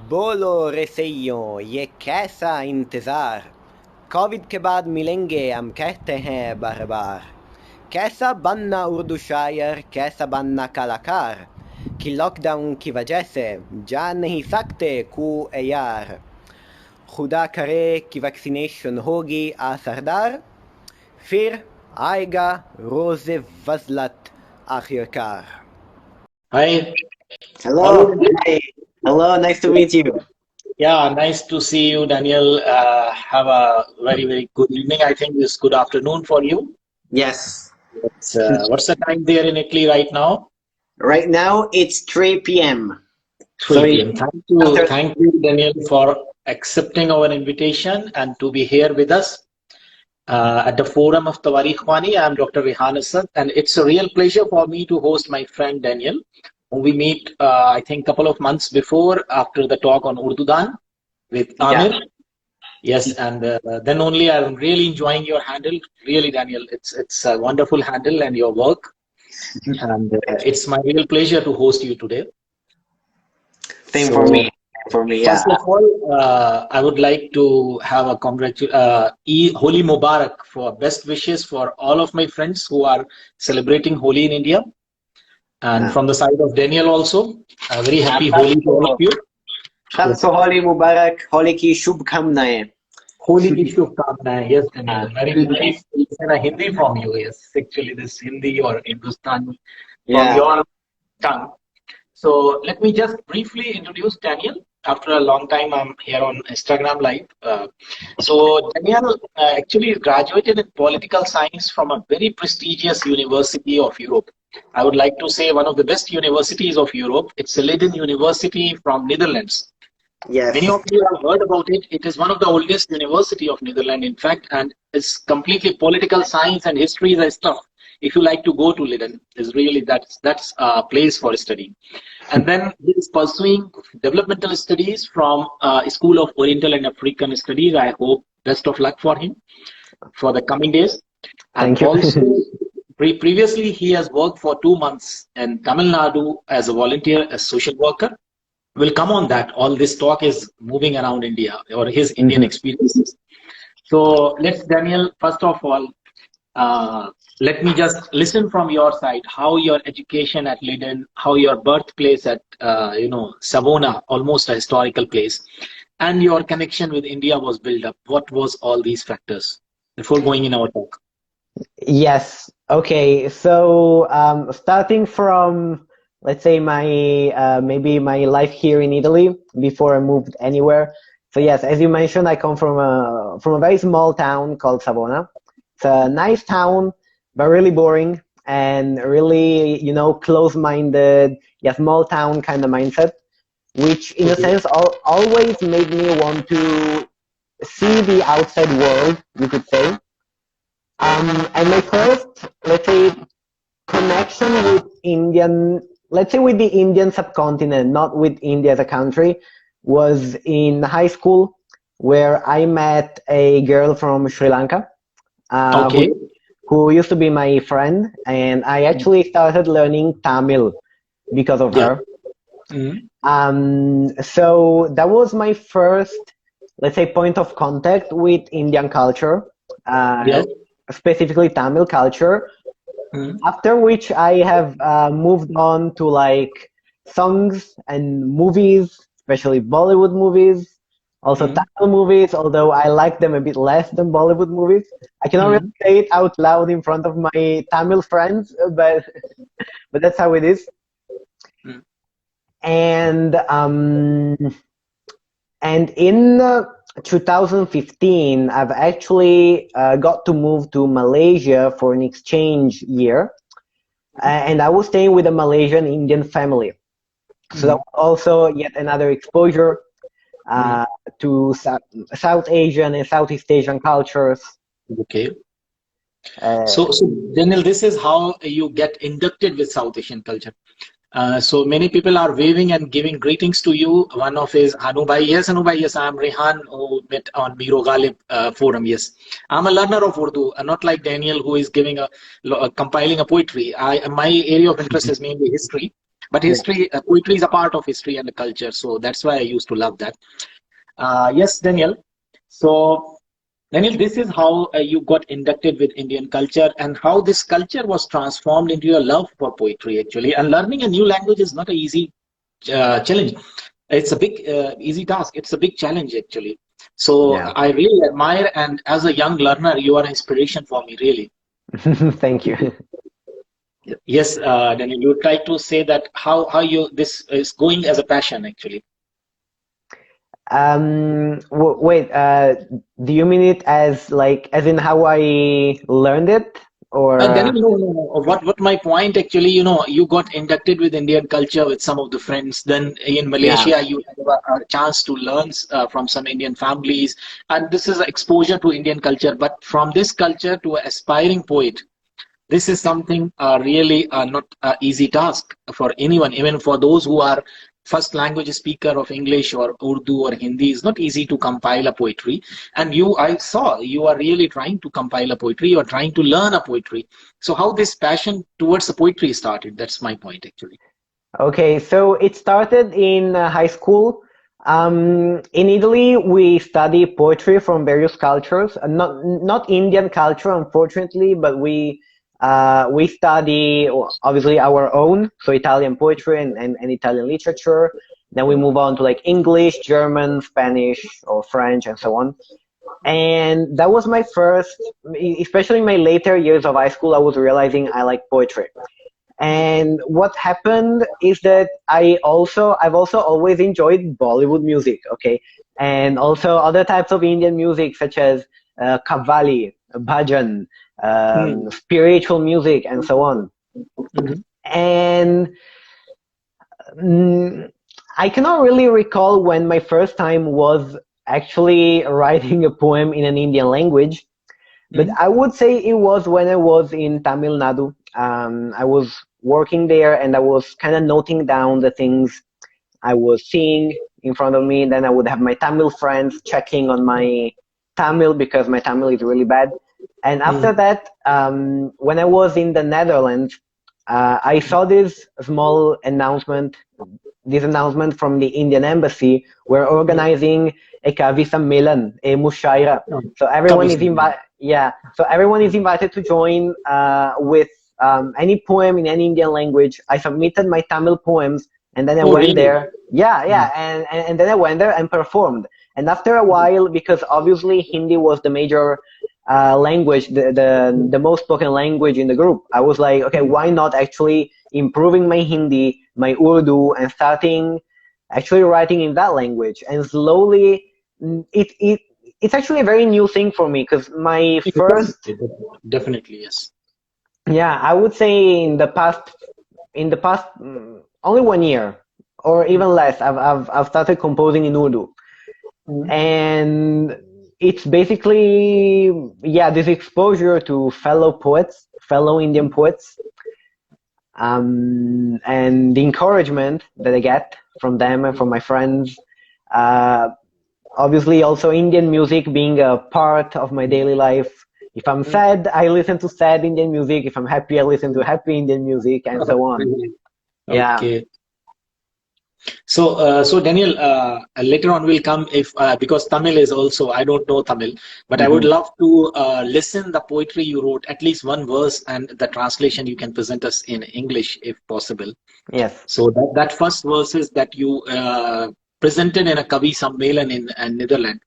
बोलो रसैयों ये कैसा इंतज़ार कोविड के बाद मिलेंगे हम कहते हैं बार बार कैसा बनना उर्दू शायर कैसा बनना कलाकार कि लॉकडाउन की वजह से जा नहीं सकते कोई यार खुदा करे कि वैक्सीनेशन होगी असरदार फिर आएगा रोज़ वज़लत आखिरकार. Hi, how are Hello. you? Hi. Hello. Nice to meet you. Yeah, nice to see you, Daniel. Have a very, very good evening. I think it's good afternoon for you. Yes. What's the time there in Italy right now? Right now it's 3 p.m. So 3 p.m. after Thank you, Daniel, for accepting our invitation and to be here with us at the Forum of Tawarikh Wani. I'm Dr. Rehan Asad, and it's a real pleasure for me to host my friend Daniel, whom we meet, I think, a couple of months before after the talk on Urdu Dan with Amir. yeah. Yes, and then only I'm really enjoying your handle. Really, Daniel, it's a wonderful handle and your work, and it's my real pleasure to host you today. Same for So, me. For me, yeah. first of all, I would like to have a Holi Mubarak for best wishes for all of my friends who are celebrating Holi in India, and from the side of Daniel also, a very happy Holi to all of you. Yes. So Holi Mubarak, Holi ki Shubhkamnaएं. Holi ki shubhkamnaएं. Yes, Daniel. Very nice. It's in a Hindi from you. Yes, actually, this Hindi or Hindustan from Yeah. your tongue. So let me just briefly introduce Daniel. After a long time, I'm here on Instagram Live. So Daniel actually graduated in political science from a very prestigious university of Europe. I would like to say one of the best universities of Europe. It's a Leiden University from Netherlands. Yes. Many of you have heard about it. It is one of the oldest university of Netherlands, in fact, and it's completely political science and history and stuff. If you like to go to Leiden, is really that's a place for study. And then he is pursuing developmental studies from School of Oriental and African Studies. I hope best of luck for him for the coming days. And Thank you. also, previously he has worked for 2 months in Tamil Nadu as a volunteer, as social worker. We'll come on that. All this talk is moving around India or his Indian experiences. So let's, Daniel, first of all, let me just listen from your side how your education at Leiden, how your birthplace at Savona, almost a historical place, and your connection with India was built up. What was all these factors before going in our talk? Yes. Okay. So starting from, let's say, my maybe my life here in Italy before I moved anywhere. So yes, as you mentioned, I come from a very small town called Savona. It's a nice town, but really boring and really, close-minded, small town kind of mindset, which in a sense always made me want to see the outside world, you could say. And my first, let's say, connection with with the Indian subcontinent, not with India as a country, was in high school, where I met a girl from Sri Lanka, who used to be my friend, and I actually started learning Tamil because of her. So that was my first, let's say, point of contact with Indian culture, specifically Tamil culture. After which I have moved on to like songs and movies, especially Bollywood movies, also Tamil movies, although I like them a bit less than Bollywood movies. I cannot really say it out loud in front of my Tamil friends, but that's how it is. And in 2015, I've actually got to move to Malaysia for an exchange year, and I was staying with a Malaysian Indian family. So that was also yet another exposure to South Asian and Southeast Asian cultures. Okay. So Daniel, this is how you get inducted with South Asian culture. So many people are waving and giving greetings to you. One of is Anubai. Yes, Anubai. Yes, I'm Rehan, who met on Miro Ghalib forum. Yes, I'm a learner of Urdu, not like Daniel, who is giving compiling a poetry. My area of interest is mainly history. But history, poetry is a part of history and the culture, so that's why I used to love that. Yes, Daniel. So, Daniel, this is how you got inducted with Indian culture, and how this culture was transformed into your love for poetry, actually. And learning a new language is not an easy challenge. It's a big, easy task. It's a big challenge, actually. So Yeah. I really admire, and as a young learner, you are an inspiration for me, really. Thank you. Yes, Daniel, you try to say that how you this is going as a passion, actually. Wait, do you mean it as like, as in how I learned it, or? Then no. What my point actually, you got inducted with Indian culture with some of the friends. Then in Yeah. Malaysia, you have a chance to learn from some Indian families, and this is exposure to Indian culture. But from this culture to an aspiring poet, this is something really not an easy task for anyone, even for those who are first language speaker of English or Urdu or Hindi. It's not easy to compile a poetry. And I saw you are really trying to compile a poetry. You are trying to learn a poetry. So how this passion towards the poetry started? That's my point, actually. Okay, so it started in high school. In Italy, we study poetry from various cultures. Not Indian culture, unfortunately, but we study obviously our own, so Italian poetry and Italian literature. Then we move on to like English, German, Spanish, or French, and so on. And that was my first, especially in my later years of high school, I was realizing I like poetry. And what happened is that I've also always enjoyed Bollywood music, okay, and also other types of Indian music such as Qawwali, bhajan, Hmm. spiritual music, and so on. Mhm. And mm, I cannot really recall when my first time was actually writing a poem in an Indian language, but Mhm. I would say it was when I was in Tamil Nadu. I was working there and I was kind of noting down the things I was seeing in front of me. Then I would have my Tamil friends checking on my Tamil because my Tamil is really bad. And after Mhm. that, when I was in the Netherlands, I saw this announcement from the Indian embassy. We're organizing a Kavi Sammelan, a Mushaira. So everyone is Kabhi. invited. Yeah, so everyone is invited to join with any poem in any Indian language. I submitted my Tamil poems, and then I Oh, went really? there. Yeah, yeah, and then I went there and performed. And after a while, because obviously Hindi was the major language, the most spoken language in the group, I was like, okay, why not actually improving my Hindi, my Urdu, and starting actually writing in that language? And slowly, it's actually a very new thing for me because my first, Definitely, definitely, yes. yeah, I would say in the past only 1 year or even less, I've started composing in Urdu. Mhm. And it's basically, yeah, this exposure to fellow poets, fellow Indian poets, and the encouragement that I get from them and from my friends. Uh, Obviously, also Indian music being a part of my daily life. If I'm sad, I listen to sad Indian music. If I'm happy, I listen to happy Indian music, and so on. Yeah. Okay. So Daniel, later on will come if because Tamil is also I don't know Tamil, but I would Hmm. love to listen the poetry you wrote, at least one verse, and the translation you can present us in English if possible. Yes. So that first verses that you presented in a Kavi Sammelan in Netherlands.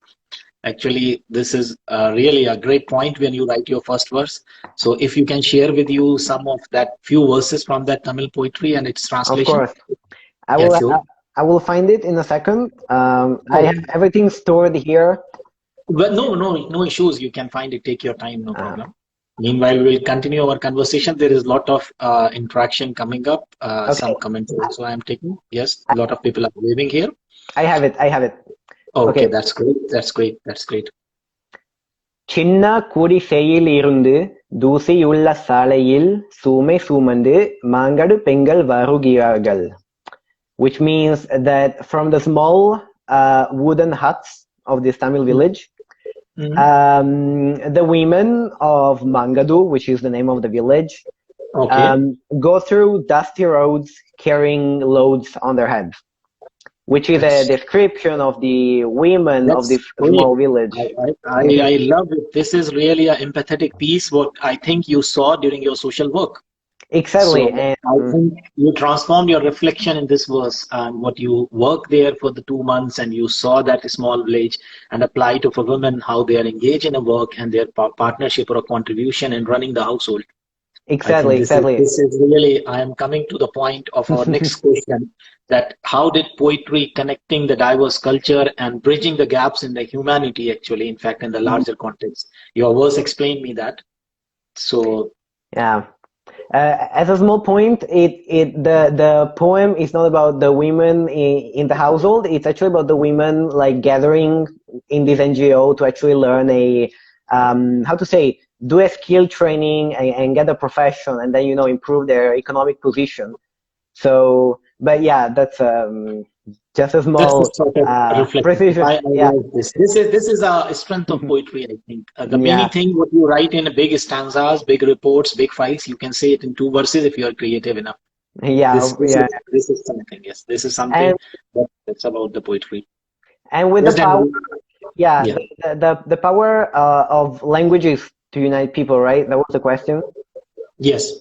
Actually, this is really a great point when you write your first verse. So if you can share with you some of that few verses from that Tamil poetry and its Of translation. course. I Yeah, will. sure. I will find it in a second. I have Okay. everything stored here. Well, no issues. You can find it. Take your time, no Uh, problem. Meanwhile, we'll continue our conversation. There is a lot of interaction coming up. okay. Some comments also I am taking. Yes, a lot of people are living here. I have it. I have it. Okay, Okay. that's great. That's great. That's great. சின்ன குடிசையில் இருந்து தூசியுள்ள சாலையில் சுமை சுமந்து மாங்கடு பெண்கள் வருகிறார்கள், which means that from the small wooden huts of this Tamil village, Mhm. the women of Mangadu, which is the name of the village, Okay. go through dusty roads carrying loads on their heads, which is a That's description of the women of that's this great. small village. I love it. This is really an empathetic piece, what I think you saw during your social work. Exactly, So and I think you transformed your reflection in this verse and what you worked there for the 2 months and you saw that small village and apply to for women how they are engaged in a work and their partnership or a contribution in running the household. I think exactly, exactly. this is really, I am coming to the point of our next question, that how did poetry connecting the diverse culture and bridging the gaps in the humanity actually, in fact, in the larger context? Your verse explained me that. So Yeah. As a small point, the poem is not about the women in the household. It's actually about the women like gathering in this NGO to actually learn how to say, do a skill training and get a profession, and then improve their economic position. So, but yeah, that's just a that's the small sort of reflection. precision. I Yeah, like this. This is a strength of poetry, I think. The many yeah, thing what you write in big stanzas, big reports, big files, you can say it in 2 verses if you are creative enough. yeah, yeah. This is something. Yes, this is something And that's about the poetry. with the Yes, power. Daniel. Yeah, Yeah. the power of languages to unite people, right? That was the question. Yes.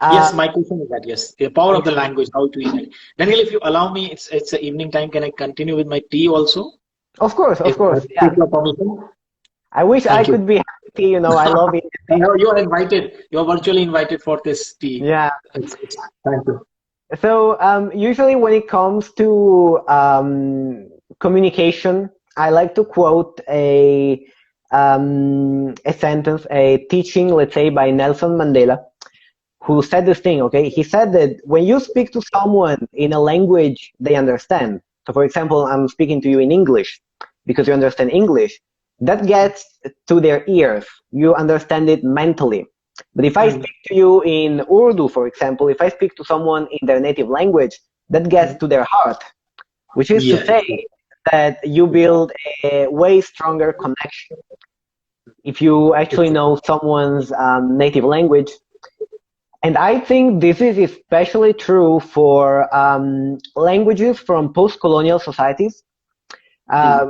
Uh, Yes, my question is that, yes, the power of the language, how to unite. Daniel, if you allow me, it's the evening time. Can I continue with my tea also? of course, of If course. take Yeah. your permission. I wish I Thank you. could be happy. I love it. You are invited. You are virtually invited for this tea. Yeah. Thank you. So usually when it comes to communication, I like to quote a sentence, a teaching, let's say, by Nelson Mandela, who said this thing, okay? He said that when you speak to someone in a language they understand, so for example, I'm speaking to you in English because you understand English, that gets to their ears. You understand it mentally. But if I Mm, speak to you in Urdu, for example, if I speak to someone in their native language, that gets mm. to their heart, which is to Yeah, say that you build a way stronger connection. If you actually know someone's native language, and I think this is especially true for languages from post-colonial societies, mm. uh,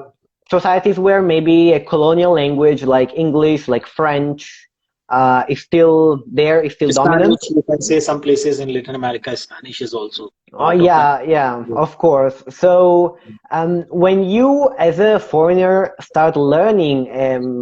societies where maybe a colonial language like English, like French, is still there, is still dominant. Spanish, you can say some places in Latin America, Spanish is also Oh part of that. yeah, yeah, Yeah. of course. So when you, as a foreigner, start learning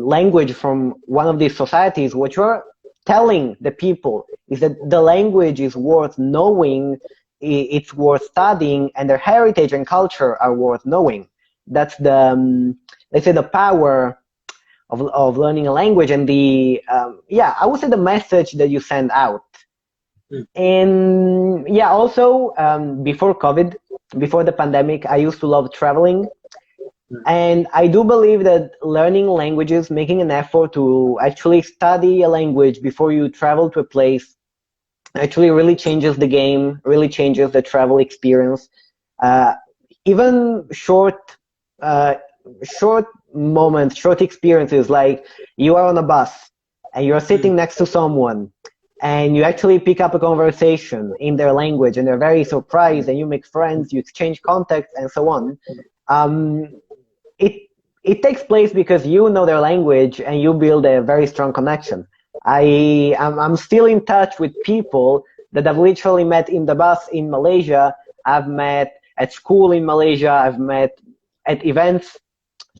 language from one of these societies, what you're telling the people is that the language is worth knowing, it's worth studying, and their heritage and culture are worth knowing. That's the, let's say, the power of learning a language, and the yeah, I would say the message that you send out. Mm, And yeah, also before COVID, before the pandemic, I used to love traveling. mm. And I do believe that learning languages, making an effort to actually study a language before you travel to a place, actually really changes the game, really changes the travel experience. Uh, Even uh, short moments, short experiences, like you are on a bus and you're Mm. sitting next to someone and you actually pick up a conversation in their language and they're very surprised and you make friends, you exchange contacts and so on. Um, it it takes place because you know their language and you build a very strong connection. I'm still in touch with people that I've literally met in the bus in Malaysia. I've met at school in Malaysia. I've met at events.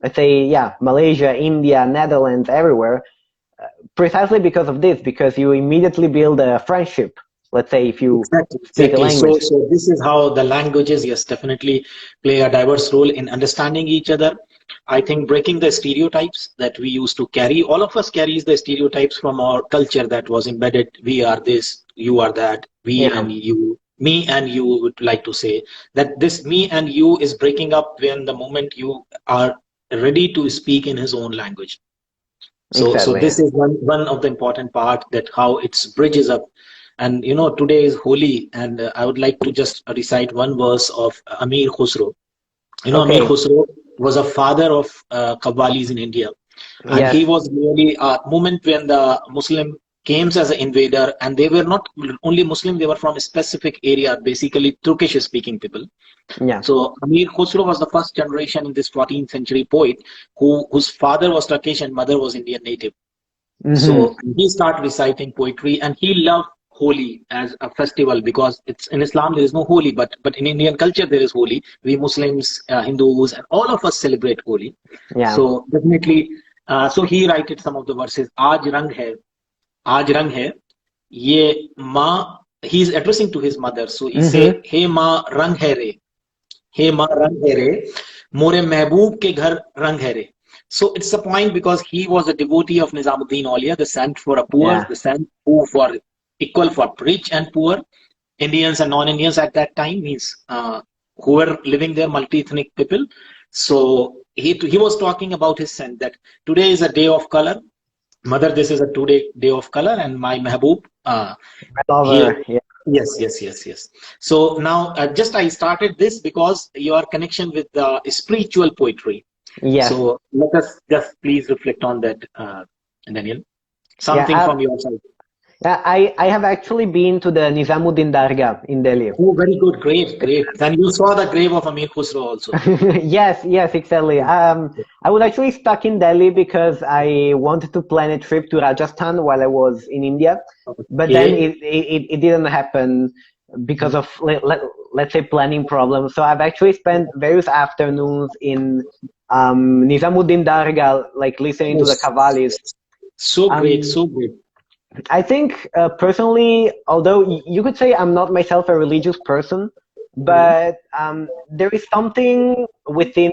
Let's say, yeah, Malaysia, India, Netherlands, everywhere. Precisely because of this, because you immediately build a friendship. Let's say if you Exactly, speak a exactly. language. So this is how the languages, yes, definitely play a diverse role in understanding each other. I think breaking the stereotypes that we used to carry, all of us carries the stereotypes from our culture that was embedded. We are this, you are that, we Yeah, and you, me and you would like to say that this me and you is breaking up when the moment you are ready to speak in his own language. So exactly. this is one of the important part that how it's bridges up. And today is Holi, and I would like to just recite one verse of Amir Khusro. Amir Okay. Khusro was a father of Qawwalis in India, and he Yes. was really a moment when the Muslim came as an invader, and they were not only Muslim, they were from a specific area, basically Turkish speaking people. Yeah. So Amir Khusro was the first generation in this 14th century poet whose father was Turkish and mother was Indian native. So he started reciting poetry, and he loved Holi as a festival, because it's in Islam there is no Holi, but in Indian culture there is Holi. We Muslims, Hindus, and all of us celebrate Holi. Yeah. So definitely, so he wrote some of the verses. Aaj rang hai, ye ma. He is addressing to his mother. So he say, Hey ma rang hai re, hey ma rang hai re, more mehboob ke ghar rang hai re. So it's a point because he was a devotee of Nizamuddin Aulia, the saint for a poor, the saint who for equal for rich and poor, Indians and non-Indians at that time, means who were living there, multi-ethnic people. So he was talking about his saint, that today is a day of color. Mother, this is a day of color, and my mehboob. Yes. So now, I started this because your connection with the spiritual poetry. Yes. So let us just please reflect on that, Daniel. Something from your side. I have actually been to the Nizamuddin Dargah in Delhi. Oh, very good. Great. Then you saw the grave of Amir Khusro also. Yes, exactly. I was actually stuck in Delhi because I wanted to plan a trip to Rajasthan while I was in India. But then it didn't happen because of, let's say, planning problems. So I've actually spent various afternoons in Nizamuddin Dargah, like listening to the Qawwalis. So great. I think personally, although you could say I'm not myself a religious person, but there is something within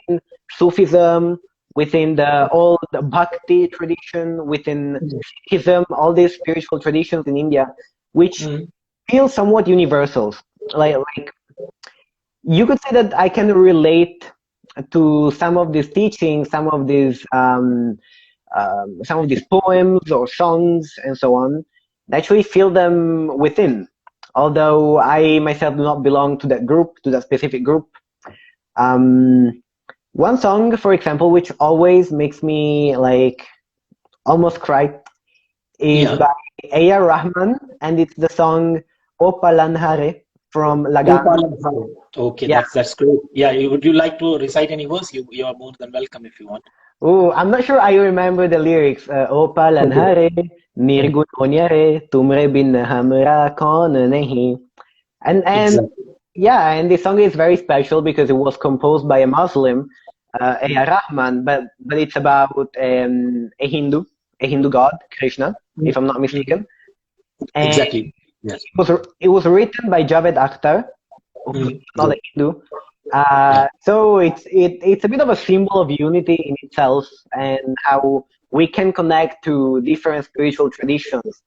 Sufism, within the old Bhakti tradition, within Sikhism, all these spiritual traditions in India, which feel somewhat universal. Like you could say that I can relate to some of these teachings, some of these poems or songs and so on. I actually feel them within, although I myself do not belong to that group, to that specific group. One song, for example, which always makes me like almost cry, is by A.R. Rahman, and it's the song O Palanhare from Lagan. Okay, that's great. Yeah, would you like to recite any verse? You are more than welcome if you want. Oh, I'm not sure I remember the lyrics. O Palanhare, Nirgun Onyare, Tumre bin Hamra Kon Nehi. And and this song is very special because it was composed by a Muslim, A.R. Rahman, but it's about a Hindu god, Krishna, if I'm not mistaken. And exactly. Yes. It was written by Javed Akhtar, not a Hindu. So it's a bit of a symbol of unity in itself, and how we can connect to different spiritual traditions,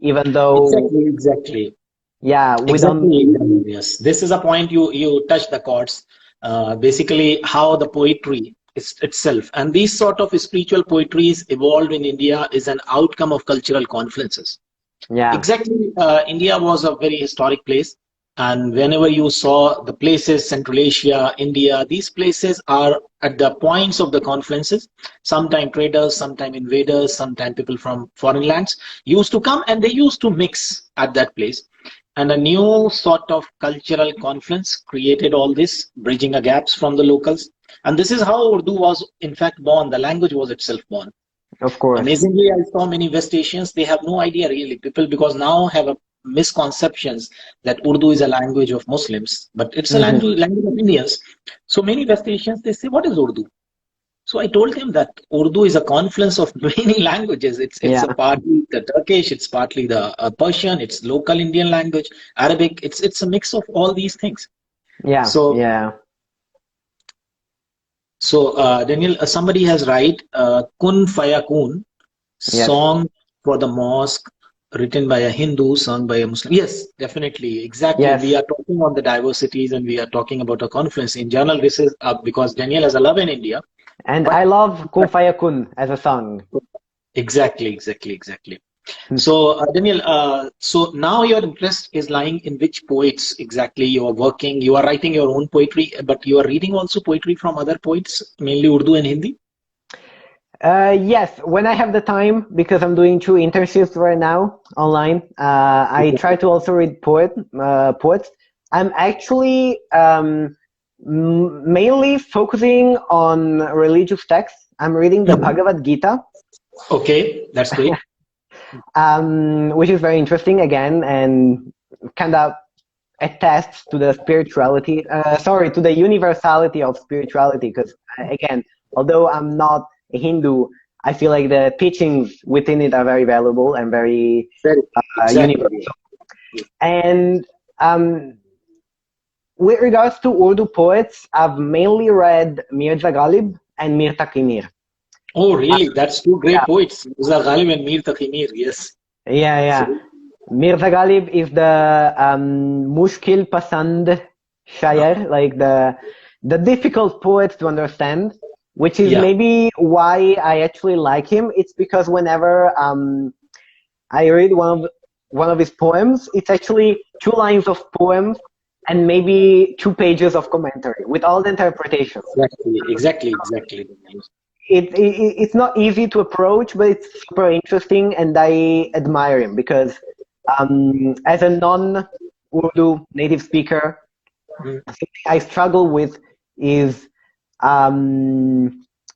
even though exactly. Yeah, Yes, this is a point you touch the chords. Basically, how the poetry is itself, and these sort of spiritual poetries evolved in India is an outcome of cultural confluences. Yeah, exactly. India was a very historic place, and whenever you saw the places, Central Asia, India, these places are at the points of the confluences. Sometimes traders, sometimes invaders, sometimes people from foreign lands used to come, and they used to mix at that place. And a new sort of cultural confluence created all this, bridging the gaps from the locals. And this is how Urdu was, in fact, born. The language was itself born. Of course. Amazingly, I saw many West Asians, they have no idea really. People, because now have a misconceptions that Urdu is a language of Muslims, but it's a language of Indians. So many West Asians, they say, what is Urdu? So I told him that Urdu is a confluence of many languages. It's a partly the Turkish, it's partly the Persian, it's local Indian language, Arabic. It's a mix of all these things. Yeah. So Daniel, somebody has write Kun Fayakun, song for the mosque, written by a Hindu, sung by a Muslim. Yes, definitely, exactly. Yes. We are talking on the diversities, and we are talking about a confluence. In general, this is because Daniel has a love in India. And I love Kun Fayakun as a song. Exactly. So Daniel, so now your interest is lying in which poets exactly you are working. You are writing your own poetry, but you are reading also poetry from other poets, mainly Urdu and Hindi. Yes, when I have the time, because I'm doing 2 internships right now online, I try to also read poets. I'm actually mainly focusing on religious texts. I'm reading the Bhagavad Gita, Okay, that's great. which is very interesting again, and kind of attests to the spirituality, to the universality of spirituality. Because again, although I'm not a Hindu, I feel like the teachings within it are very valuable and very Exactly. universal. And with regards to Urdu poets, I've mainly read Mirza Ghalib and Mir Taqi Mir. Oh, really? That's two great Yeah. poets, Mirza Ghalib and Mir Taqi Mir. Yes. Yeah. So, Mirza Ghalib is the mushkil pasand shayer, like the difficult poet to understand, which is yeah. maybe why I actually like him. It's because whenever I read one of his poems, it's actually 2 lines of poems and maybe 2 pages of commentary with all the interpretations. Exactly. It's not easy to approach, but it's super interesting, and I admire him because as a non-Urdu native speaker, something I struggle with is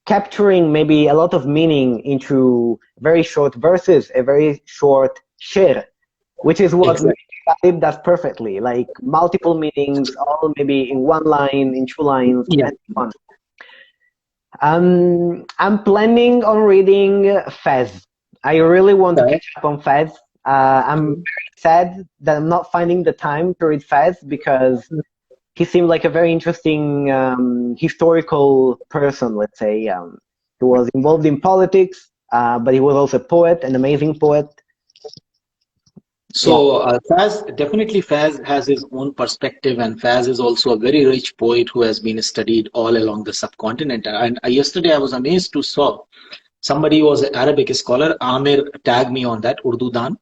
capturing maybe a lot of meaning into very short verses, a very short shir, which is what Exactly. Ghalib does perfectly, like multiple meanings, all maybe in 1 line, in 2 lines, Yeah. and so on. I'm planning on reading Fez. I really want to catch up on Fez. I'm very sad that I'm not finding the time to read Fez because he seemed like a very interesting historical person, let's say. He was involved in politics, but he was also a poet, an amazing poet. So Faz has his own perspective, and Faz is also a very rich poet who has been studied all along the subcontinent. And yesterday I was amazed to saw somebody who was an Arabic scholar, Amir, tagged me on that Urdu Dan.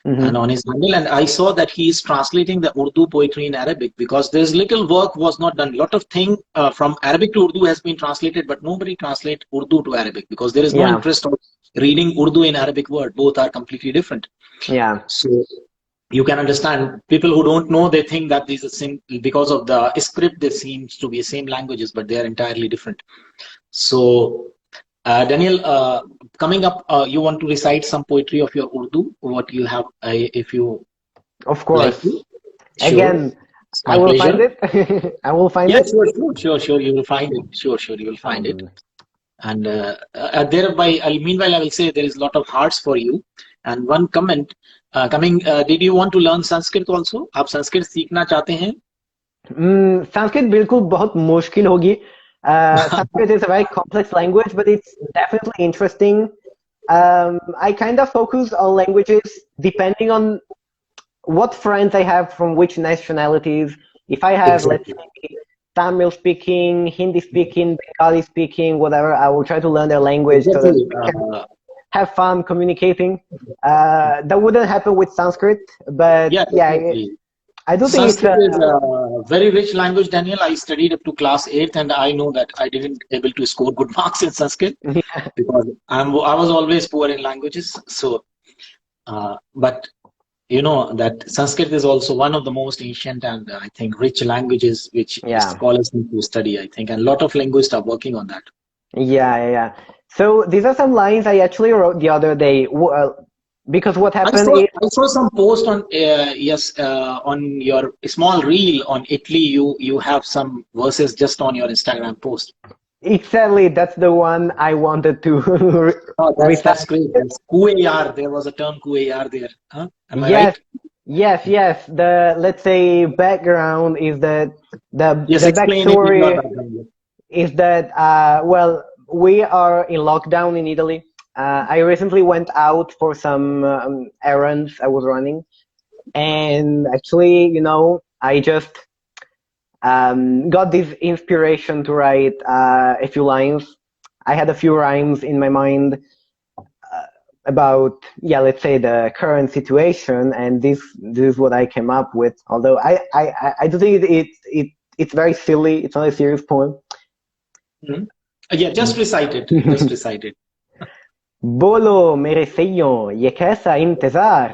And on his handle, and I saw that he is translating the Urdu poetry in Arabic because there's little work was not done. A lot of thing from Arabic to Urdu has been translated, but nobody translate Urdu to Arabic because there is no interest of reading Urdu in Arabic word. Both are completely different. Yeah. So you can understand people who don't know, they think that these are same because of the script. There seems to be same languages, but they are entirely different. So Daniel, coming up, you want to recite some poetry of your Urdu? What you have, if you Of like course. to? Sure. Again, It's I my will pleasure. find it. I will find Yeah, it. sure. You will find it. Sure, you will find it. Um, And thereby, meanwhile, I will say there is a lot of hearts for you. And one comment did you want to learn Sanskrit also? आप संस्कृत सीखना चाहते हैं? Sanskrit बिल्कुल बहुत मुश्किल होगी. Sanskrit is a very complex language, but it's definitely interesting. I kind of focus on languages depending on what friends I have from which nationalities. If I have, let's say, Tamil speaking, Hindi speaking, Bengali speaking, whatever, I will try to learn their language so that we can have fun communicating. That wouldn't happen with Sanskrit, but I do think Sanskrit is a very rich language, Daniel. I studied up to class 8th, and I know that I didn't able to score good marks in Sanskrit because I was always poor in languages. So, but you know that Sanskrit is also one of the most ancient and I think rich languages which scholars need to study, I think, and a lot of linguists are working on that. Yeah. So these are some lines I actually wrote the other day. Because what happened I saw some post on on your small reel on Italy. You have some verses just on your Instagram post. Exactly, that's the one I wanted to that's great. That's QAR. There was a term QAR there. Huh? Am I right? Yes. The, let's say, background is that the backstory is that well, we are in lockdown in Italy. I recently went out for some errands I was running, and actually, I just got this inspiration to write a few lines. I had a few rhymes in my mind about, let's say, the current situation, and this is what I came up with. Although I do think it's very silly. It's not a serious poem. Yeah, just recite it. Just recite it. बोलो मेरे सैयों ये कैसा इंतजार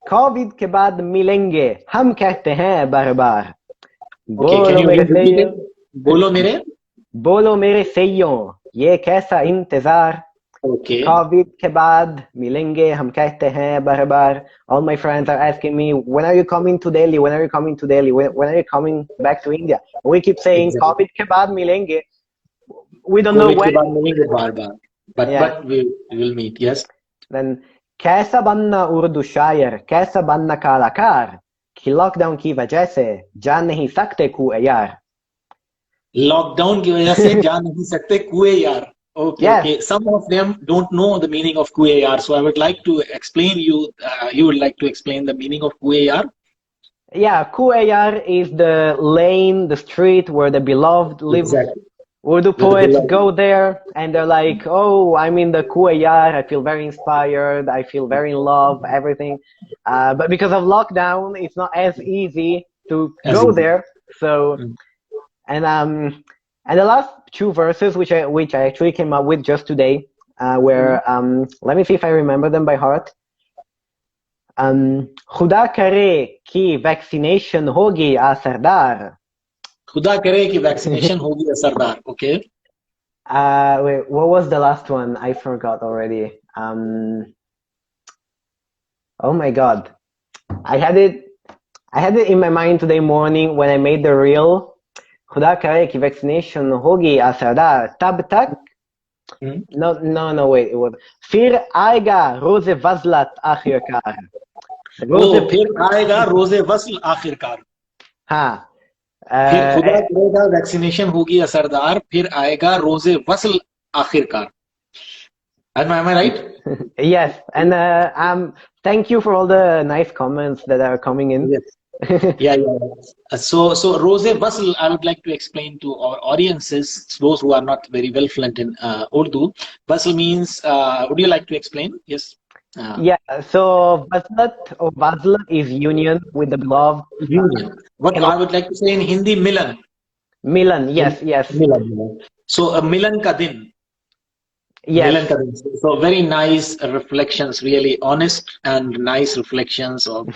Covid के बाद मिलेंगे हम कहते हैं बार बार Okay, can बोलो you मेरे again repeat सैयों it? Bolo mere. बोलो मेरे सैयों ये कैसा इंतजार Okay. कोविड के बाद मिलेंगे हम कहते हैं बार बार all my friends are asking me when are you coming to Delhi, when are you coming to Delhi, when are you coming back to India. We keep saying Exactly. Covid के बाद मिलेंगे, we don't know COVID के when. बाद मिलेंगे बार-बार. Yeah. But we will meet. Yes. Then कैसा बनना उर्दू शायर, कैसा बनना कलाकार, कि लॉकडाउन की वजह से जान नहीं सकते कुएं यार. Lockdown की वजह से जा नहीं सकते कुएं यार. Okay, Yes. okay. Some of them don't know the meaning of kuye yar, so I would like to explain you. You would like to explain the meaning of kuye yar? Yeah, kuएं यार is the lane, the street where the beloved live. Exactly. Urdu Where the poets beloved- go there and they're like, oh, I'm in the kuएं यार, I feel very inspired, I feel very in love, everything. But because of lockdown, it's not as easy to As go easy. there. So, Mm. and the last two verses which I actually came up with just today, where let me see if I remember them by heart. खुदा करे कि vaccination होगी असरदार. खुदा करे कि vaccination होगी असरदार. Okay. Wait, what was the last one? I forgot already. Oh my God, I had it in my mind today morning when I made the reel. खुदा करे कि वैक्सीनेशन होगी असरदार तब तक. No, wait, it was फिर आएगा रोज़े वज़लत आखिरकार. फिर आएगा रोज़े वस्ल आखिरकार. हाँ. फिर खुदा करेगा वैक्सीनेशन होगी असरदार फिर आएगा रोज़े वस्ल आखिरकार. Am I right? Yes, and thank you for all the nice comments that are coming in. Yes. Yeah. So Rose Wasl, I would like to explain to our audiences, those who are not very well fluent in Urdu. Wasl means, would you like to explain? Yes. Yeah, so Waslat or Waslat is union with the beloved. Union. What I would like to say in Hindi, Milan. Milan, yes. Milan. So Milan ka din. Yes. Milan ka din. So very nice reflections, really honest and nice reflections of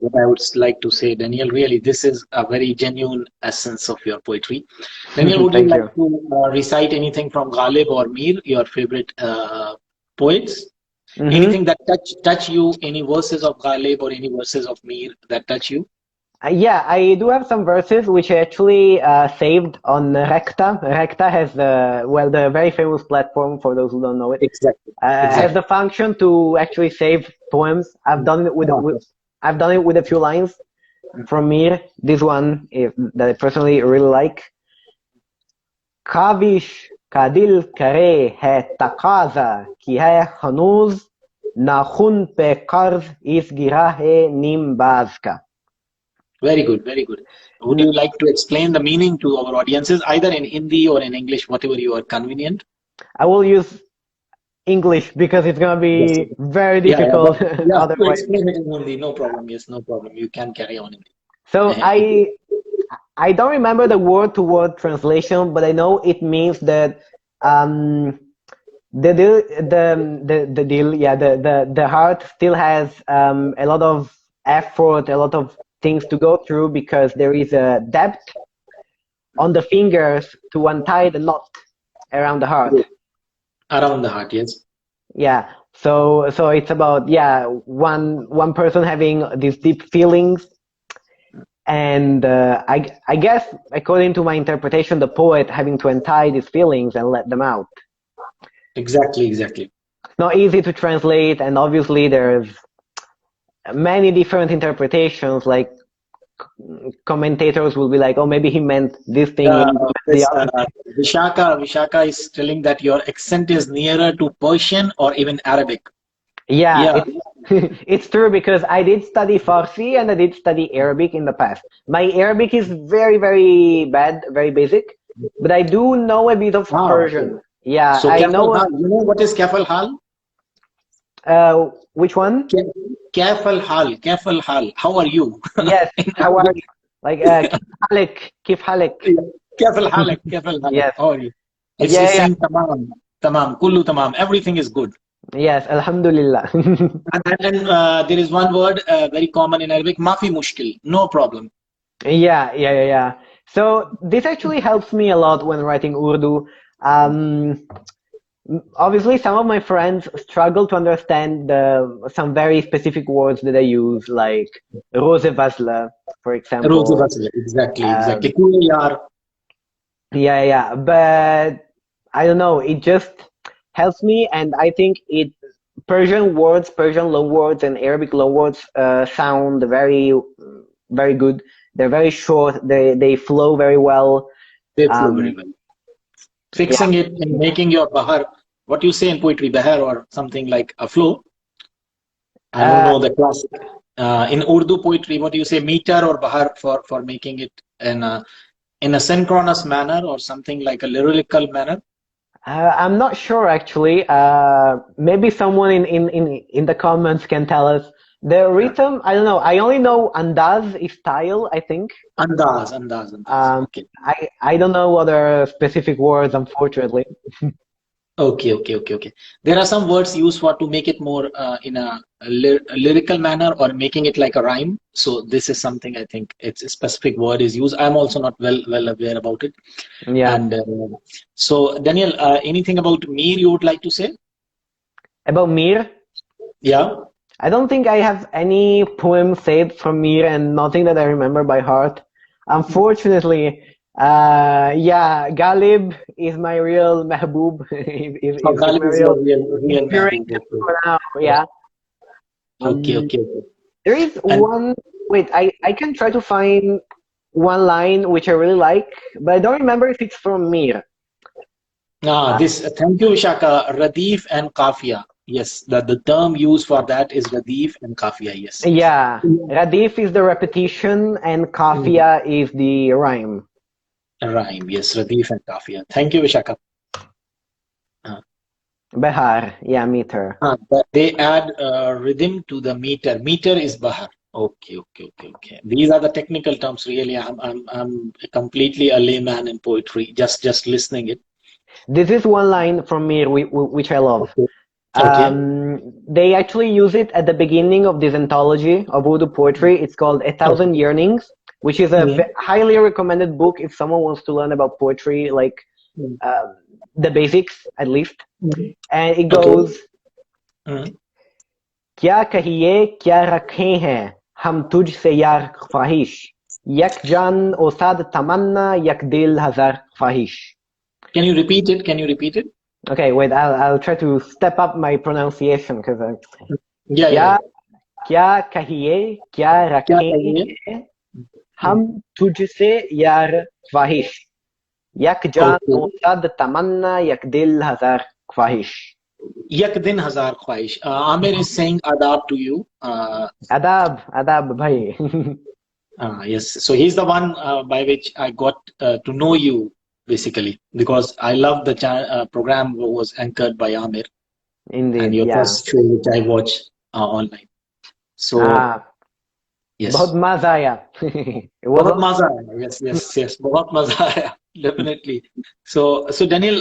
what I would like to say, Daniel. Really, this is a very genuine essence of your poetry. Daniel, would you like to recite anything from Ghalib or Mir, your favorite poets? Anything that touch you? Any verses of Ghalib or any verses of Mir that touch you? Yeah, I do have some verses which I actually saved on Recta. Recta has the very famous platform for those who don't know it. Exactly. Has the function to actually save poems. I've done it with a few lines from Mir. This one that I personally really like. Kavish kadil kare hai taqaza ki hai hanuz nakhun pe qarz is gira hai nim baz ka. Very good, very good. Would you like to explain the meaning to our audiences, either in Hindi or in English, whatever you are convenient? I will use English because it's going to be very difficult. Otherwise, explain it in Hindi, no problem. Yes, no problem. You can carry on in it. So I don't remember the word-to-word translation, but I know it means that the heart still has a lot of effort, a lot of things to go through because there is a depth on the fingers to untie the knot around the heart. Around the heart, yes. Yeah. So it's about one person having these deep feelings, and I guess according to my interpretation, the poet having to untie these feelings and let them out. Exactly. It's not easy to translate, and obviously there's many different interpretations. Like commentators will be like, "Oh, maybe he meant this thing." Vishaka is telling that your accent is nearer to Persian or even Arabic. Yeah. It's true because I did study Farsi and I did study Arabic in the past. My Arabic is very, very bad, very basic, but I do know a bit of Persian. Okay. Yeah, so I know. You know what is Kaf al-Hal? Which one? Kaf al-Hal. How are you? Yes. How are you? Like Kif Halik. Kaf al-Hal. Yes. How are you? It's saying tamam, kullu tamam. Everything is good. Yes, Alhamdulillah. And there is one word very common in Arabic, mafi mushkil, no problem. Yeah. So this actually helps me a lot when writing Urdu. Um, Obviously, some of my friends struggle to understand some very specific words that I use, like rose vasla, for Rozi example. basle, exactly, exactly. Um, Cool, yaar. yeah. But I don't know, it just helps me, and I think Persian words, Persian loanwords, and Arabic loanwords sound very good. They're very short. They flow very well. They flow very Um, well. yeah. Fixing it and making your bahar, what you say in poetry, bahar or something like a flow. I don't Uh, know the classic. In Urdu poetry, what do you say, meter or bahar for making it in a synchronous manner or something like a lyrical manner? I'm not sure actually. Maybe someone in the comments can tell us. The rhythm, I don't know. I only know andaz is style, I think. Andaz. Um, Okay. I don't know other specific words, unfortunately. Okay. There are some words used for to make it more in a lyrical manner or making it like a rhyme. So this is something I think it's a specific word is used. I'm also not well aware about it. Yeah. And so Daniel, anything about Mir you would like to say? About Mir, Yeah. I don't think I have any poem saved from Mir and nothing that I remember by heart. Unfortunately, yeah, Ghalib is my real mehboob, Oh, is Ghalib my is your real real inspiration mehboob. Okay. for now. Yeah. Um, Okay. there is And one. Wait, I can try to find one line which I really like, but I don't remember if it's from Mir. Uh, this thank you, Vishaka. Radif and Kafia. Yes, the term used for that is Radif and Kafia. Yes. yeah, Radif is the repetition and Mm. Kafia is the rhyme. Rhyme. Yes, Radif and Kafia. Thank you, Vishaka. Uh, Behar, yeah, meter. but they add rhythm to the meter. Meter is Bahar. Okay. These are the technical terms. Really, I'm completely a layman in poetry. Just listening it. This is one line from Mir which I love. Okay. Okay. They actually use it at the beginning of this anthology of Urdu poetry. It's called A Okay. Thousand Yearnings, which is a Mm. highly recommended book if someone wants to learn about poetry, like Mm. uh, the basics at least. Mm. And it Okay. goes, Mm. क्या कहिए क्या रखे हैं हम तुझसे यार ख्वाहिश यक जान ओ साद तमन्ना यक दिल हजार ख्वाहिश. Can you repeat it? Can you repeat it? Okay, wait, I'll try to step up my pronunciation because Yeah. क्या क्या कहिए क्या क्या रखे कहिए? हैं हम तुझसे यार ख्वाहिश यक जान Okay. ओ साद तमन्ना यक दिल हजार ख्वाहिश. Yak din hazar khwahish. Amir is saying adab to you. आदाब आदाब भाई. Yes. So he's the one by which I got to know you basically because I love the program was anchored by Amir and Indeed, your yeah. first show which I watched online. So Ah, बहुत yes. मजा आया. It was बहुत awesome. मजा आया. Yes. बहुत मजा आया. Definitely. So Daniel,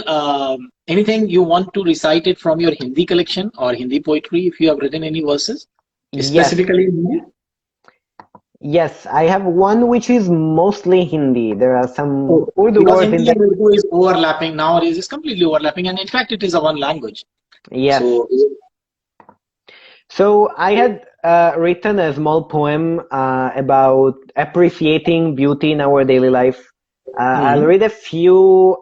anything you want to recite it from your Hindi collection or Hindi poetry if you have written any verses? Yes, Specifically in Hindi? yes, I have one which is mostly Hindi. There are some Oh, Urdu because words in Hindi there. and Urdu is overlapping nowadays, it's completely overlapping, and in fact, it is a one language. Yes. So, So I had written a small poem about appreciating beauty in our daily life. I'll mhm. read a few,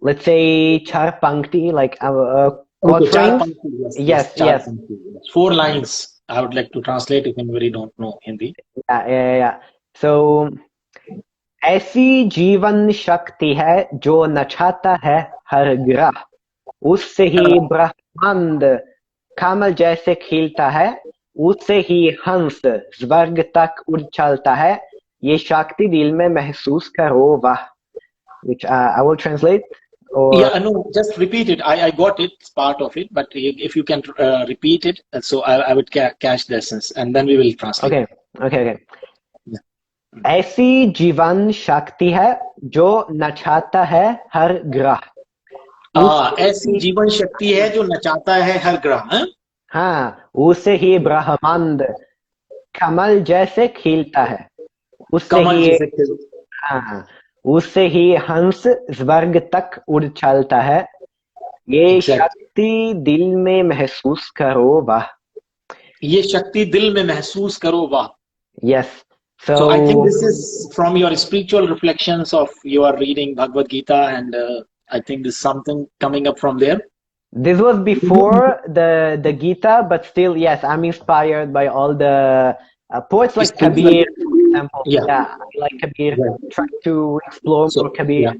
let's say, char pankti, like Okay, char quatrains. pankti, Yes, char yes. pankti. Yes. Four lines. I would like to translate if anybody don't know Hindi. Yeah. So, ऐसी जीवन शक्ति है जो नचाता है हर ग्रह उससे ही Uh, ब्रह्मांड कमल जैसे खिलता है उससे ही हंस स्वर्ग तक उड़ चलता है ये शक्ति दिल में महसूस करो वाह. Which I will translate or yeah, no, just repeat it. I got it, it's part of it, but if you can repeat it, so I would catch the essence, and then we will translate. okay. Yeah. ऐसी जीवन शक्ति है जो नचाता है हर ग्रह ऐसी जीवन शक्ति है जो नचाता है हर ग्रह. हाँ? हाँ, उससे ही ब्रह्मांड कमल जैसे खिलता है, उससे कमल ही, जैसे हाँ, उससे ही हंस स्वर्ग तक उड़ चलता है, ये एग्जैक्ट. शक्ति दिल में महसूस करो, वाह. ये शक्ति दिल में महसूस करो, वाह. Yes. So I think So this is from your spiritual reflections of your reading Bhagavad Gita, and I think this is something coming up from there. this was before the Gita, but still, yes, I'm inspired by all the poets like Spiritual, Kabir, for example. yeah. Yeah, I like Kabir. Right. Try to explore So more Kabir. yeah,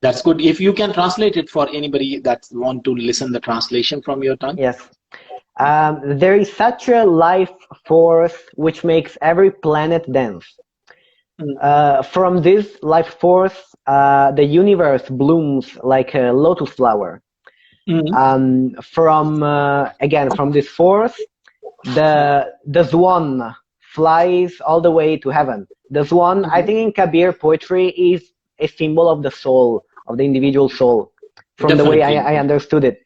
that's good. If you can translate it for anybody that want to listen the translation from your tongue. Yes. There is such a life force which makes every planet dance. From this life force, the universe blooms like a lotus flower. From this force, the swan flies all the way to heaven. The swan, I think in Kabir poetry, is a symbol of the soul, of the individual soul, from the way Definitely. I understood it.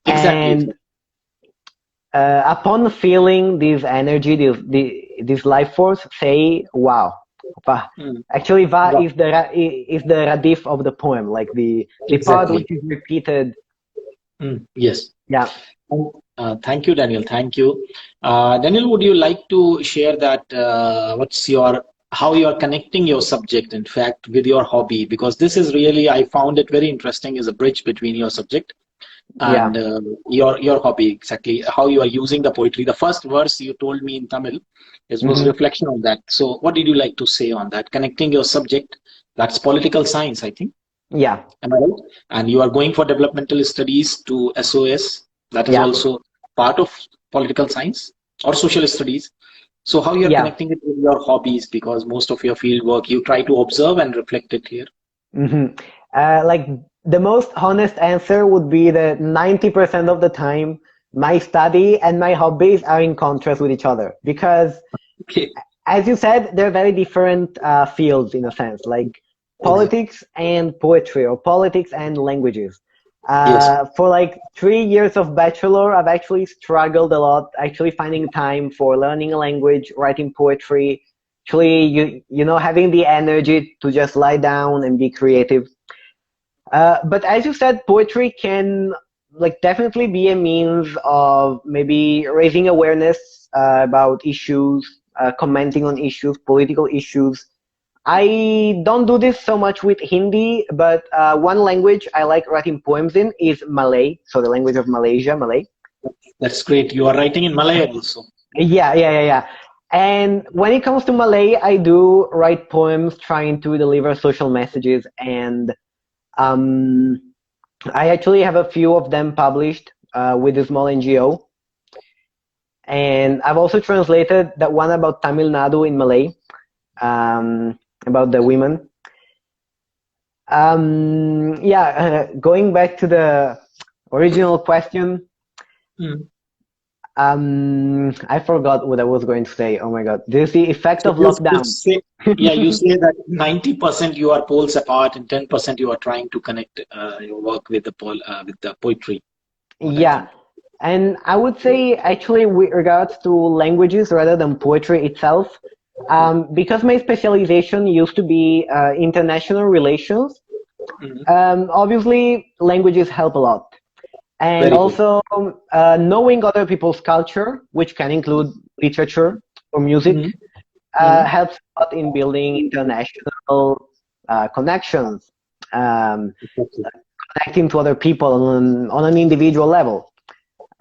Exactly. And upon feeling this energy, this life force, say wow. Va. Actually, va Wow. is the radif of the poem, like the part Exactly. which is repeated. Yes. Yeah. Thank you, Daniel. Thank you. Daniel, would you like to share that how you are connecting your subject, in fact, with your hobby? Because this is really, I found it very interesting as a bridge between your subject and your hobby, exactly how you are using the poetry. The first verse you told me in Tamil was a reflection on that. So what did you like to say on that? Connecting your subject, that's political science, I think. Yeah. Am I right? And you are going for developmental studies to SOS. That is also part of political science or social studies. So how you are connecting it with your hobbies? Because most of your field work, you try to observe and reflect it here. Like the most honest answer would be that 90% of the time, my study and my hobbies are in contrast with each other. Because, as you said, they're very different fields in a sense, like politics and poetry, or politics and languages. For like 3 years of bachelor, I've actually struggled a lot, actually finding time for learning a language, writing poetry, actually, having the energy to just lie down and be creative. But as you said, poetry can definitely be a means of maybe raising awareness about issues, commenting on issues, political issues. I don't do this so much with Hindi, but one language I like writing poems in is Malay, so the language of Malaysia, Malay. That's great. You are writing in Malay also. Yeah. And when it comes to Malay, I do write poems trying to deliver social messages, and I actually have a few of them published with a small NGO. And I've also translated that one about Tamil Nadu in Malay, about the women. Going back to the original question, I forgot what I was going to say. Oh my God. This is the effect of lockdown. You say that 90% you are poles apart and 10% you are trying to connect your work with the poetry. Yeah. And I would say actually with regards to languages rather than poetry itself, because my specialization used to be international relations, obviously languages help a lot. And also knowing other people's culture, which can include literature or music, helps a lot in building international connections, connecting to other people on an individual level.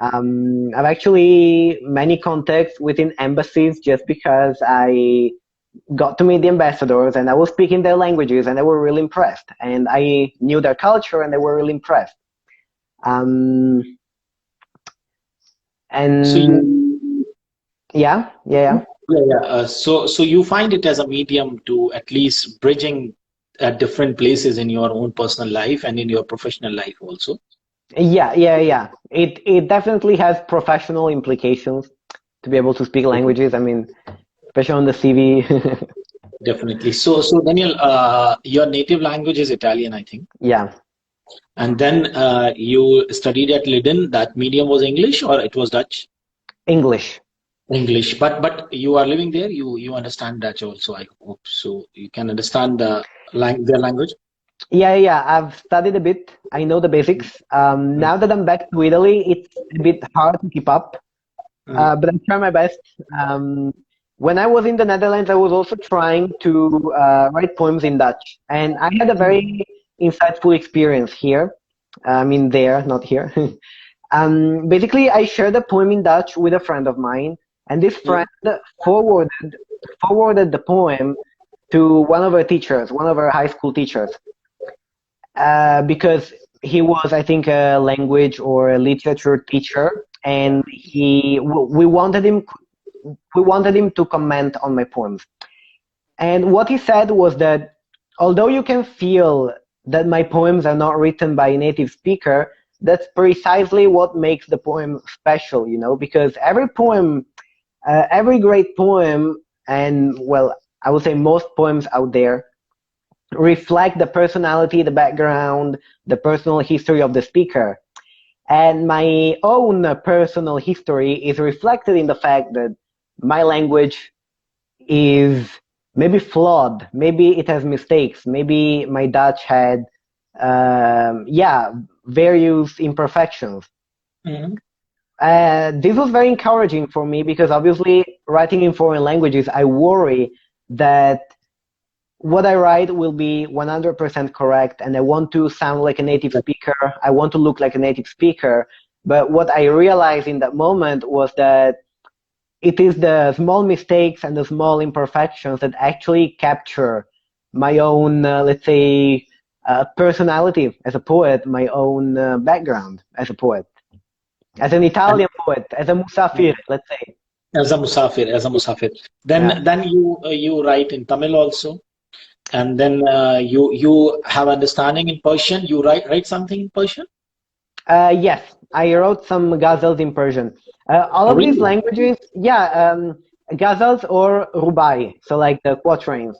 I've actually many contacts within embassies just because I got to meet the ambassadors and I was speaking their languages and they were really impressed. And I knew their culture and they were really impressed. So you find it as a medium to at least bridging at different places in your own personal life and in your professional life also. Yeah. It definitely has professional implications to be able to speak languages. I mean, especially on the CV. Definitely. So Daniel, your native language is Italian, I think. Yeah. And then you studied at Leiden. That medium was English or it was Dutch? English. English. But you are living there. You understand Dutch also, I hope. So you can understand their language. Yeah. I've studied a bit. I know the basics. Now that I'm back to Italy, it's a bit hard to keep up, but I'm trying my best. When I was in the Netherlands, I was also trying to write poems in Dutch, and I had a very insightful experience here. I mean, there, not here. Basically, I shared a poem in Dutch with a friend of mine, and this friend forwarded the poem to one of our teachers, one of our high school teachers, because he was, I think, a language or a literature teacher, and we wanted him to comment on my poems. And what he said was that although you can feel that my poems are not written by a native speaker, that's precisely what makes the poem special, because every poem, every great poem, and well, I would say most poems out there, reflect the personality, the background, the personal history of the speaker. And my own personal history is reflected in the fact that my language is maybe flawed, maybe it has mistakes, maybe my Dutch had, various imperfections. This was very encouraging for me because obviously writing in foreign languages, I worry that what I write will be 100% correct, and I want to sound like a native speaker. I want to look like a native speaker. But what I realized in that moment was that it is the small mistakes and the small imperfections that actually capture my own, let's say, personality as a poet, my own background as a poet, as an Italian poet, as a musafir, let's say. As a musafir. Then you write in Tamil also. And then you have understanding in Persian. You write something in Persian? Yes, I wrote some ghazals in Persian. All of these languages, ghazals or rubai, so like the quatrains.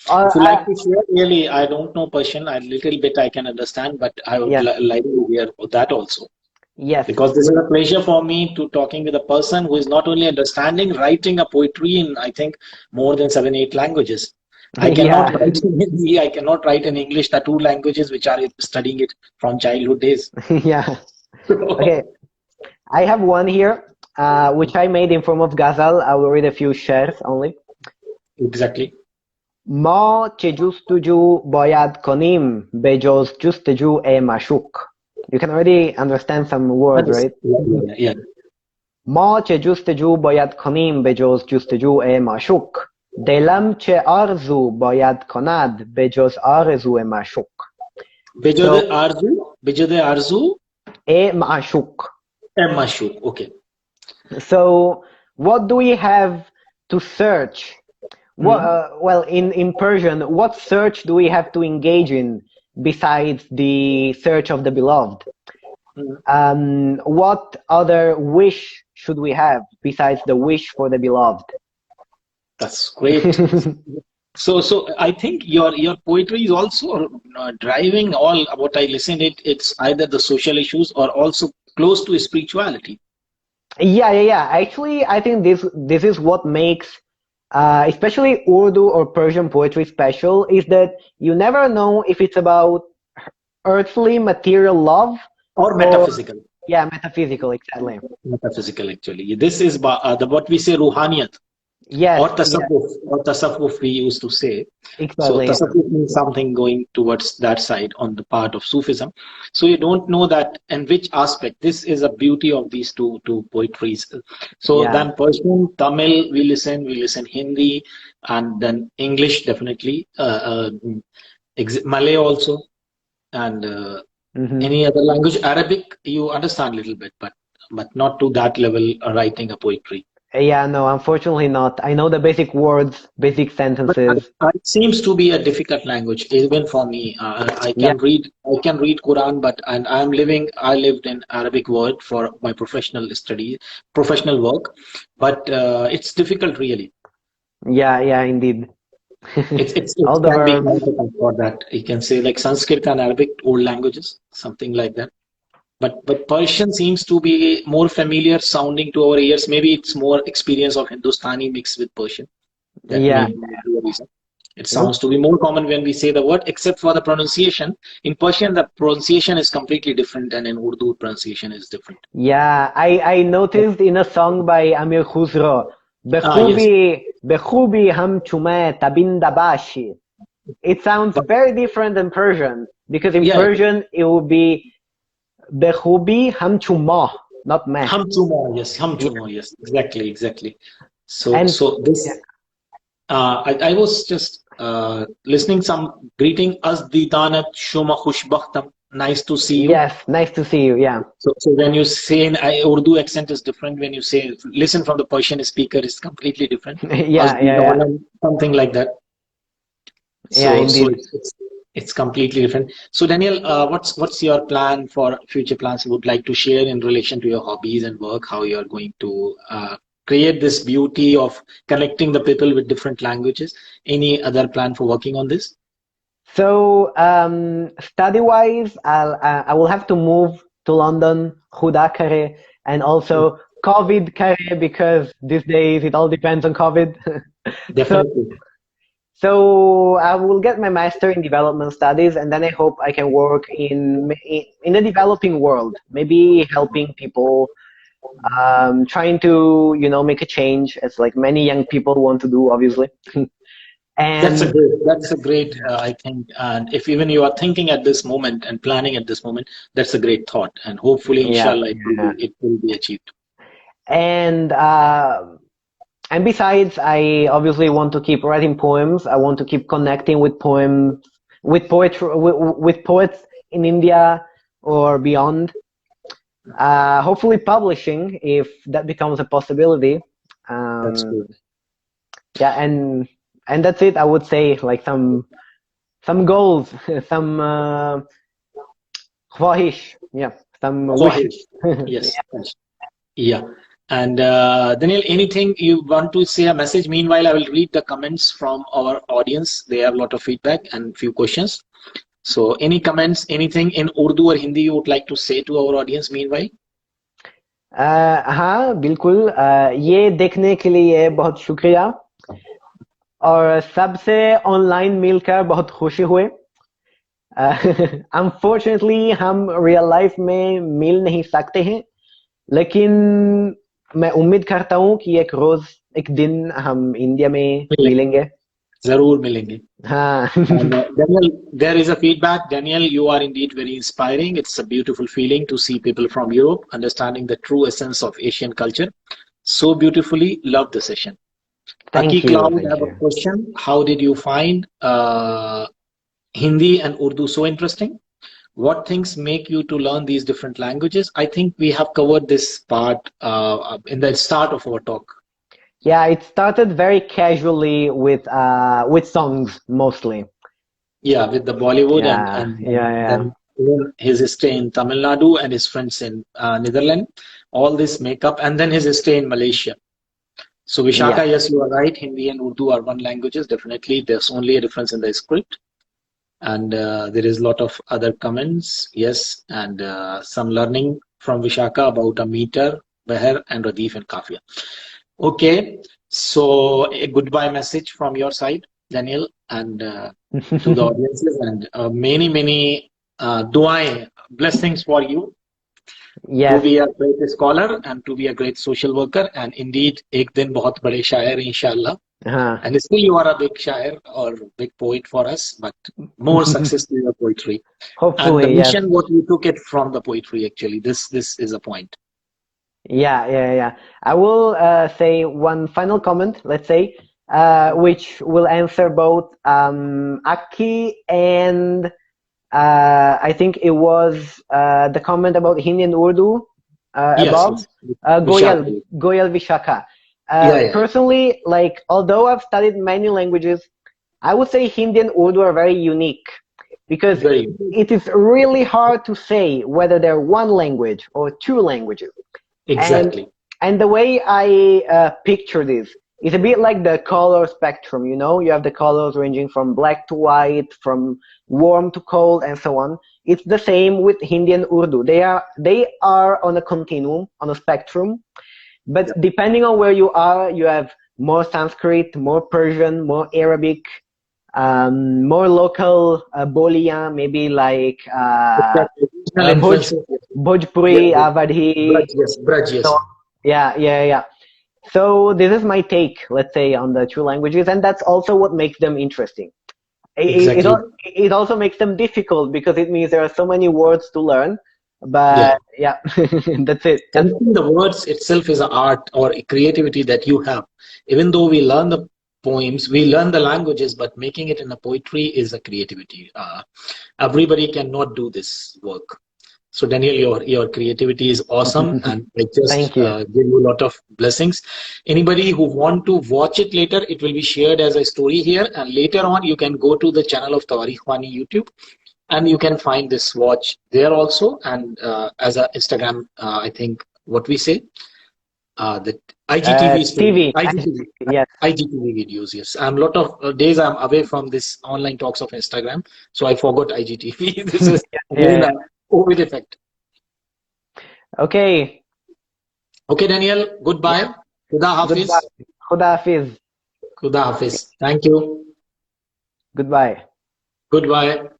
If you like to share, really, I don't know Persian. A little bit I can understand, but I would like to hear that also. Yes. Because this is a pleasure for me to talking with a person who is not only understanding, writing a poetry in, I think, more than 7-8 languages. I cannot write in Hindi, I cannot write in English, the two languages which are studying it from childhood days. Yeah. Okay. I have one here, which I made in form of ghazal. I will read a few shares only. Exactly. ما چه جستجو باید کنیم به جز جستجو معشوق. You can already understand some words, right? Yeah. ما چه جستجو باید کنیم به جز جستجو معشوق. دلم چه آرزو باید کند به جز آرزو معشوق. به جز آرزو معشوق. معشوق. Okay. So what do we have to search? Well, in Persian, what search do we have to engage in besides the search of the beloved? What other wish should we have besides the wish for the beloved? That's great. So I think your poetry is also driving all what I listen it's either the social issues or also close to spirituality. Yeah. Actually, I think this is what makes especially Urdu or Persian poetry special, is that you never know if it's about earthly material love or metaphysical. Yeah, metaphysical, exactly. Metaphysical, actually. This is what we say ruhaniyat. Yes. Or tasawwuf we used to say. Exactly. So tasawwuf means something going towards that side on the part of Sufism. So you don't know that in which aspect. This is a beauty of these two poetries. So then Persian, Tamil we listen Hindi, and then English definitely, Malay also, and any other language. Arabic you understand a little bit, but not to that level writing a poetry. Yeah, no, unfortunately not. I know the basic words, basic sentences. But it seems to be a difficult language, even for me. I can read Quran, but I lived in Arabic world for my professional work, but it's difficult really. Yeah, indeed. All It the can be verbs. complicated for that. You can say like Sanskrit and Arabic, old languages, something like that. But Persian seems to be more familiar sounding to our ears. Maybe it's more experience of Hindustani mixed with Persian. That may Yeah. be a reason. It sounds to be more common when we say the word, except for the pronunciation. In Persian, the pronunciation is completely different, and in Urdu, pronunciation is different. Yeah, I noticed in a song by Amir Khusro, Yes. Bekhubi ham chume tabinda bashi. It sounds But very different than Persian because in yeah, Persian it would be Bekhubi ham chuma, not meh. Hamchuma, yes, Yeah. Hamchuma, yes, exactly, exactly. So, And so this, I was just listening some greeting as Didanat Shoma Khushbakhtam. Nice to see you. yes, nice to see you. Yeah. So when you say in Urdu accent is different. When you say listen from the Persian speaker is completely different. As Yeah, yeah, yeah. Didanat, something like that. Yeah, So indeed. it's completely different. So Daniel, what's your plan for future plans you would like to share in relation to your hobbies and work? How you are going to create this beauty of connecting the people with different languages? Any other plan for working on this? So, study-wise, I will have to move to London, Khuda kare, and also COVID kare because these days it all depends on COVID. So, Definitely. so I will get my master in development studies, and then I hope I can work in the developing world, maybe helping people, trying to, make a change, as like many young people want to do, obviously. And That's a great, I think, and if even you are thinking at this moment and planning at this moment, that's a great thought. And hopefully, yeah, inshallah, yeah. it will be achieved. And and besides, I obviously want to keep writing poems. I want to keep connecting with poems, with poetry, with poets in India or beyond. Hopefully publishing if that becomes a possibility. That's Um, good. yeah, and that's it. I would say like some goals, some khwahish, yeah, some wishes. Khwahish. Yes. Yes. Yeah. And Daniel, anything you want to say a message? Meanwhile, I will read the comments from our audience. They have a lot of feedback and few questions. So, any comments, anything in Urdu or Hindi you would like to say to our audience? Meanwhile, हाँ बिल्कुल ये देखने के लिए बहुत शुक्रिया और सबसे ऑनलाइन मिलकर बहुत खुशी हुए अनफॉर्चुनेटली हम रियल लाइफ में मिल नहीं सकते हैं लेकिन मैं उम्मीद करता हूँ कि एक दिन हम इंडिया में मिलेंगे जरूर मिलेंगे. हाँ Daniel, there is a feedback. Daniel, you are indeed very inspiring. It's a beautiful feeling to see people from Europe understanding the true essence of Asian culture. So beautifully, love the session. Aki thank Cloud you have a question. How did you find Hindi and Urdu so interesting? What things make you to learn these different languages? I think we have covered this part in the start of our talk. Yeah, it started very casually with songs mostly. Yeah, with the Bollywood Yeah, yeah. then his stay in Tamil Nadu and his friends in Netherlands, all this makeup, and then his stay in Malaysia. So Vishaka, Yeah. yes, you are right. Hindi and Urdu are one languages. Definitely, there's only a difference in the script, and there is a lot of other comments. Yes, and some learning from Vishaka about a meter, Beher, and Radif and Kafia. Okay, so a goodbye message from your side, Daniel, and to the audiences, and many duaएं, blessings for you to Yes. be a great scholar and to be a great social worker, and indeed एक दिन बहुत बड़े शायर inshallah. And still you are a big shair or big poet for us, but more success to your poetry. And the Hopefully, yes. mission, what you took it from the poetry, actually, this is a point. Yeah. I will say one final comment, let's say, which will answer both Aki and I think it was the comment about Hindi and Urdu above. Vishaka. Goyal Vishaka. Yeah. Personally, like, although I've studied many languages, I would say Hindi and Urdu are very unique because it is really hard to say whether they're one language or two languages. Exactly. And the way I picture this it's a bit like the color spectrum, you know? You have the colors ranging from black to white, from warm to cold, and so on. It's the same with Hindi and Urdu. They are on a continuum, on a spectrum, but depending on where you are, you have more Sanskrit, more Persian, more Arabic, more local Boliyan, maybe like Regional influences. Bhojpuri, Yeah, Awadhi. Braj, yes. So, yeah. So this is my take, let's say, on the two languages, and that's also what makes them interesting. Exactly. It also makes them difficult because it means there are so many words to learn. Yeah. But yeah, that's it. And the words itself is an art or a creativity that you have. Even though we learn the poems, we learn the languages, but making it in a poetry is a creativity. Everybody cannot do this work. So Daniel, your creativity is awesome, and I just Thank you. give you a lot of blessings. Anybody who want to watch it later, it will be shared as a story here, and later on you can go to the channel of Tawarikh Wani YouTube, and you can find this watch there also, and as a Instagram, I think what we say, the IGTV story, TV. Yes. IGTV videos. Yes, I'm a lot of days I'm away from this online talks of Instagram, so I forgot IGTV. This is again Yeah. COVID effect. Okay. Okay, Daniel, goodbye. Khuda Hafiz. Goodbye. Khuda Hafiz. Khuda Hafiz. Thank you. Goodbye. Goodbye.